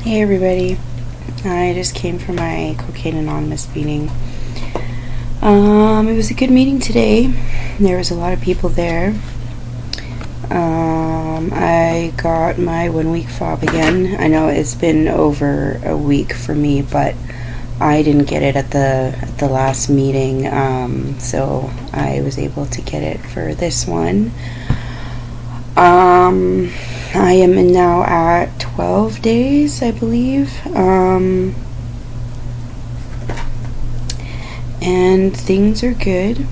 Hey everybody, I just came from my Cocaine Anonymous meeting. It was a good meeting today. There was a lot of people there. I got my 1 week fob again. I know it's been over a week for me, but I didn't get it at the last meeting, so I was able to get it for this one. I am now at 12 days, I believe. And things are good.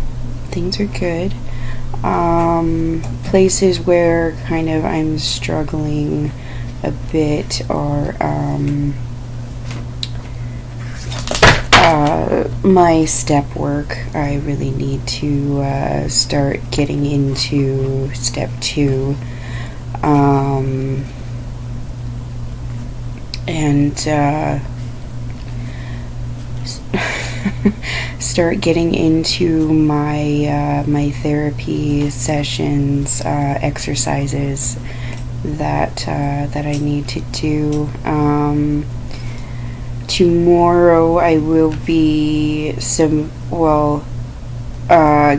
Places where kind of I'm struggling a bit are my step work. I really need to start getting into step 2. Start getting into my therapy sessions, exercises that I need to do. Tomorrow I will be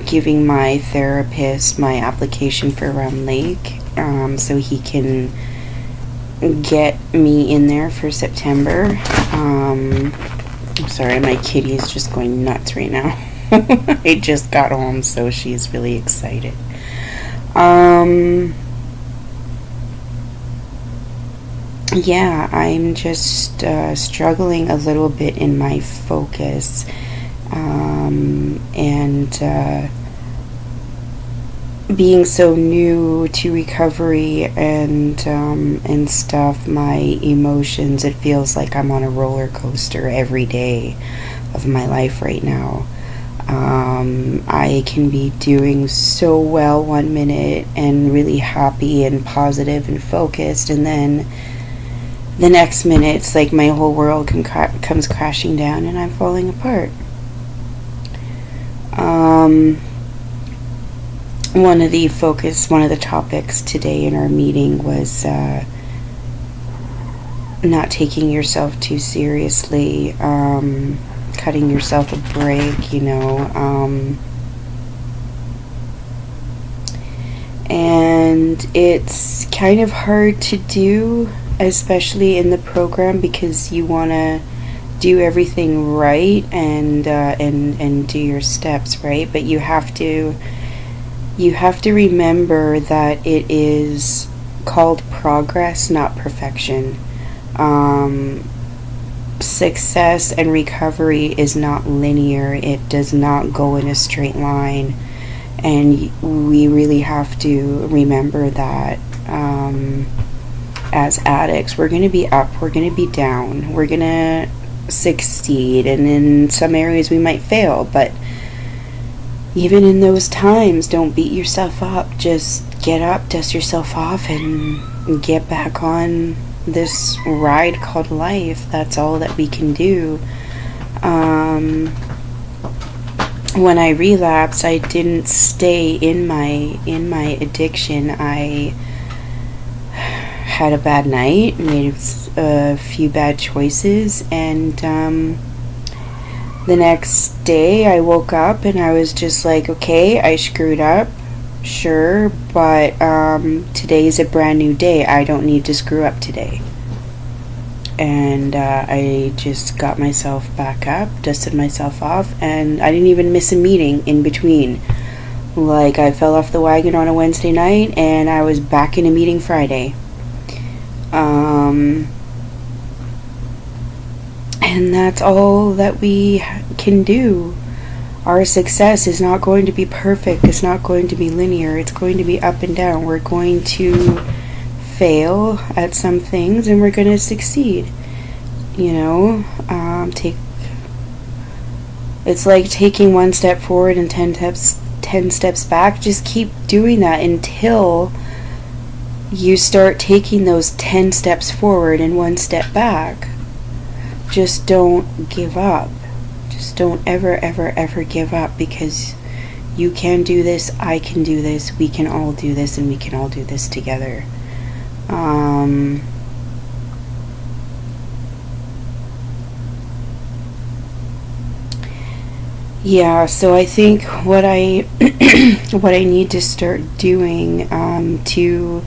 giving my therapist my application for Round Lake, so he can get me in there for September. I'm sorry, my kitty is just going nuts right now. I just got home, so she's really excited. Yeah, I'm just struggling a little bit in my focus, and being so new to recovery and stuff, my emotions, it feels like I'm on a roller coaster every day of my life right now. I can be doing so well 1 minute and really happy and positive and focused, and then the next minute it's like my whole world comes crashing down and I'm falling apart. One of the topics today in our meeting was not taking yourself too seriously, cutting yourself a break, and it's kind of hard to do, especially in the program, because you want to do everything right and do your steps right, but you have to remember that it is called progress, not perfection. Success and recovery is not linear. It does not go in a straight line, and we really have to remember that. As addicts, we're going to be up, we're going to be down, we're going to succeed, and in some areas we might fail, but even in those times, don't beat yourself up. Just get up, dust yourself off, and get back on this ride called life. That's all that we can do. When I relapsed, I didn't stay in my addiction. I had a bad night, made a few bad choices, and the next day I woke up and I was just like, okay, I screwed up, sure, but today's a brand new day. I don't need to screw up today. And I just got myself back up, dusted myself off, and I didn't even miss a meeting in between. Like, I fell off the wagon on a Wednesday night and I was back in a meeting Friday. And that's all that we can do. Our success is not going to be perfect. It's not going to be linear. It's going to be up and down. We're going to fail at some things and we're going to succeed. It's like taking 1 step forward and 10 steps back. Just keep doing that until you start taking those 10 steps forward and 1 step back. Just don't give up. Just don't ever give up, because you can do this, I can do this, we can all do this, and we can all do this together. Yeah, so I think what I what I need to start doing to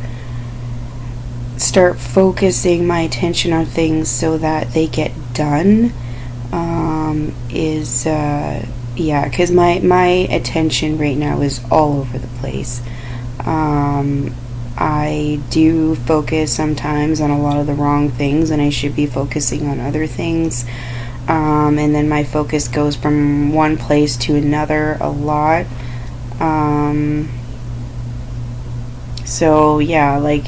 start focusing my attention on things so that they get done is yeah, because my attention right now is all over the place. I do focus sometimes on a lot of the wrong things, and I should be focusing on other things. And then my focus goes from one place to another a lot. So yeah, like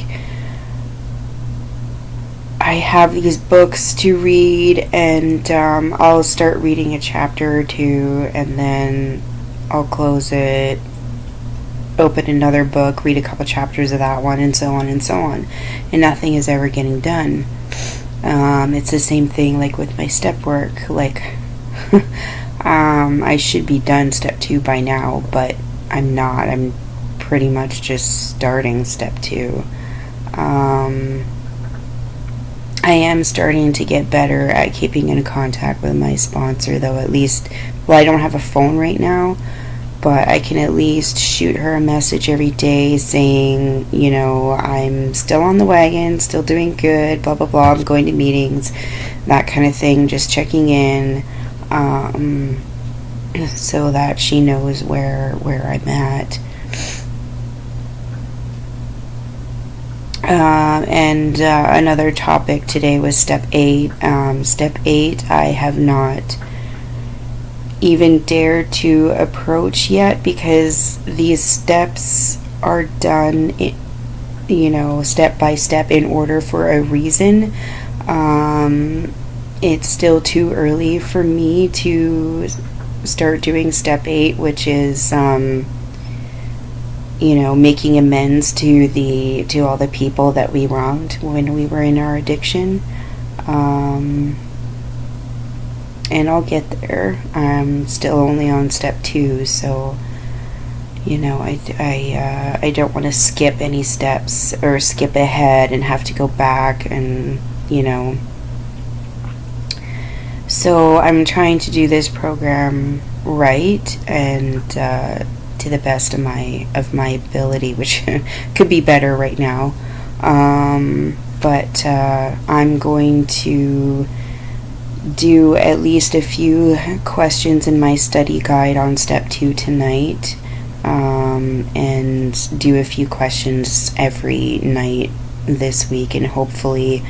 I have these books to read, and I'll start reading a chapter or two, and then I'll close it, open another book, read a couple chapters of that one, and so on and so on. And nothing is ever getting done. It's the same thing like with my step work. Like, I should be done step 2 by now, but I'm not. I'm pretty much just starting step 2. I am starting to get better at keeping in contact with my sponsor, though, at least. Well, I don't have a phone right now, but I can at least shoot her a message every day saying, you know, I'm still on the wagon, still doing good, blah, blah, blah, I'm going to meetings, that kind of thing, just checking in, so that she knows where I'm at. And another topic today was step 8. Step 8, I have not even dared to approach yet, because these steps are done, you know, step by step in order for a reason. It's still too early for me to start doing step 8, which is you know, making amends to all the people that we wronged when we were in our addiction. And I'll get there. I'm still only on step 2, so you know, I don't want to skip any steps or skip ahead and have to go back, and you know. So I'm trying to do this program right, and to the best of my ability, which could be better right now. But I'm going to do at least a few questions in my study guide on step 2 tonight, and do a few questions every night this week, and hopefully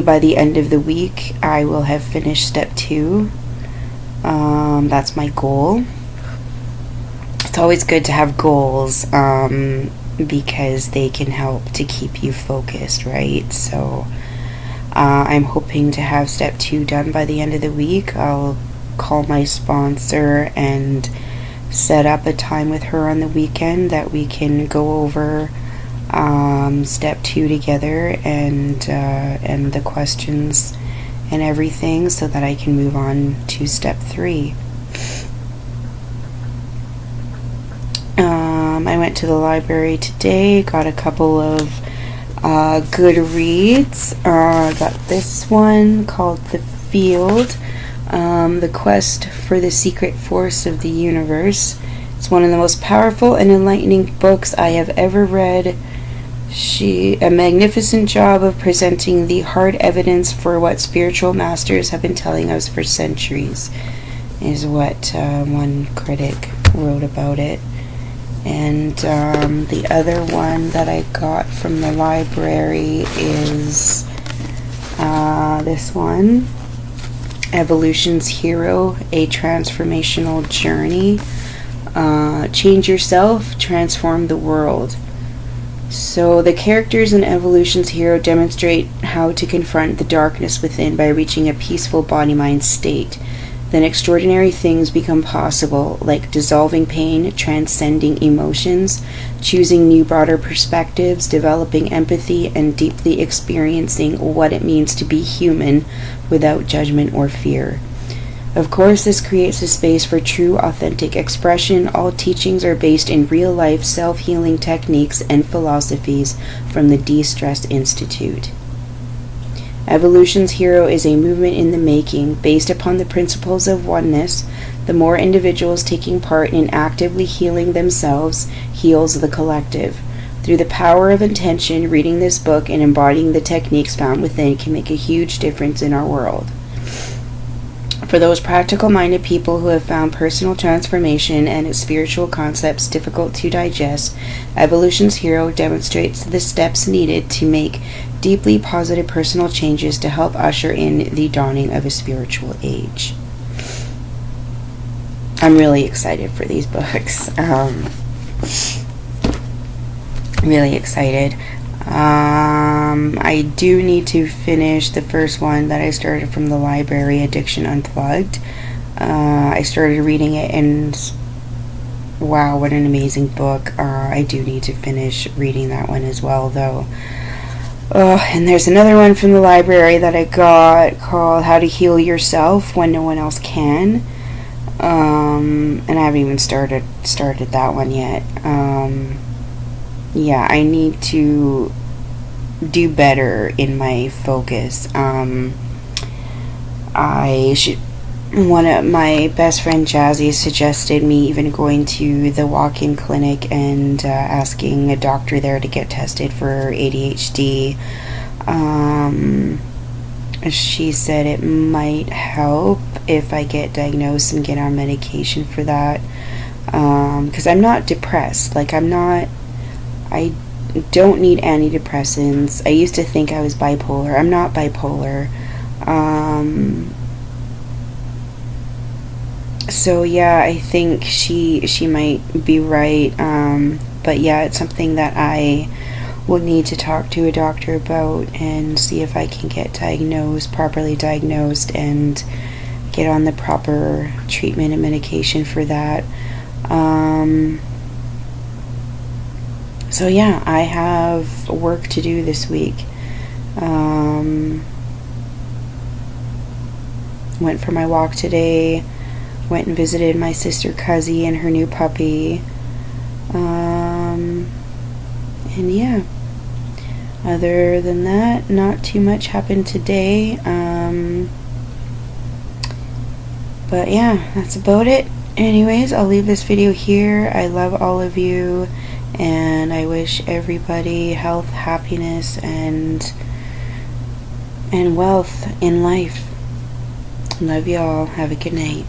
by the end of the week I will have finished step 2. That's my goal. It's always good to have goals, because they can help to keep you focused, right? So I'm hoping to have step 2 done by the end of the week. I'll call my sponsor and set up a time with her on the weekend that we can go over step 2 together, and the questions and everything, so that I can move on to step 3. I went to the library today, got a couple of good reads. Got this one called The Field, The Quest for the Secret Force of the Universe. It's one of the most powerful and enlightening books I have ever read. A magnificent job of presenting the hard evidence for what spiritual masters have been telling us for centuries, is what one critic wrote about it. And the other one that I got from the library is this one, Evolution's Hero, A Transformational Journey. Change yourself, transform the world. So the characters in Evolution's Hero demonstrate how to confront the darkness within by reaching a peaceful body-mind state. Then extraordinary things become possible, like dissolving pain, transcending emotions, choosing new broader perspectives, developing empathy, and deeply experiencing what it means to be human without judgment or fear. Of course, this creates a space for true, authentic expression. All teachings are based in real-life self-healing techniques and philosophies from the De-Stress Institute. Evolution's Hero is a movement in the making, based upon the principles of oneness, The more individuals taking part in actively healing themselves heals the collective. Through the power of intention, reading this book and embodying the techniques found within can make a huge difference in our world. For those practical-minded people who have found personal transformation and its spiritual concepts difficult to digest, Evolution's Hero demonstrates the steps needed to make deeply positive personal changes to help usher in the dawning of a spiritual age. I'm really excited for these books. Really excited. I do need to finish the first one that I started from the library, Addiction Unplugged. I started reading it, and wow, what an amazing book. I do need to finish reading that one as well, though. And there's another one from the library that I got called How to Heal Yourself When No One Else Can. And I haven't even started that one yet. Yeah, I need to do better in my focus. One of my best friend Jazzy suggested me even going to the walk-in clinic and asking a doctor there to get tested for ADHD. She said it might help if I get diagnosed and get on medication for that, because I'm not depressed. Like, I don't need antidepressants. I used to think I was bipolar. I'm not bipolar. So yeah, I think she might be right. But yeah, it's something that I will need to talk to a doctor about and see if I can get properly diagnosed, and get on the proper treatment and medication for that. So yeah, I have work to do this week. Went for my walk today. Went and visited my sister Cuzzy and her new puppy. And yeah, other than that, not too much happened today. But yeah, that's about it. Anyways, I'll leave this video here. I love all of you, and I wish everybody health, happiness, and wealth in life. Love y'all. Have a good night.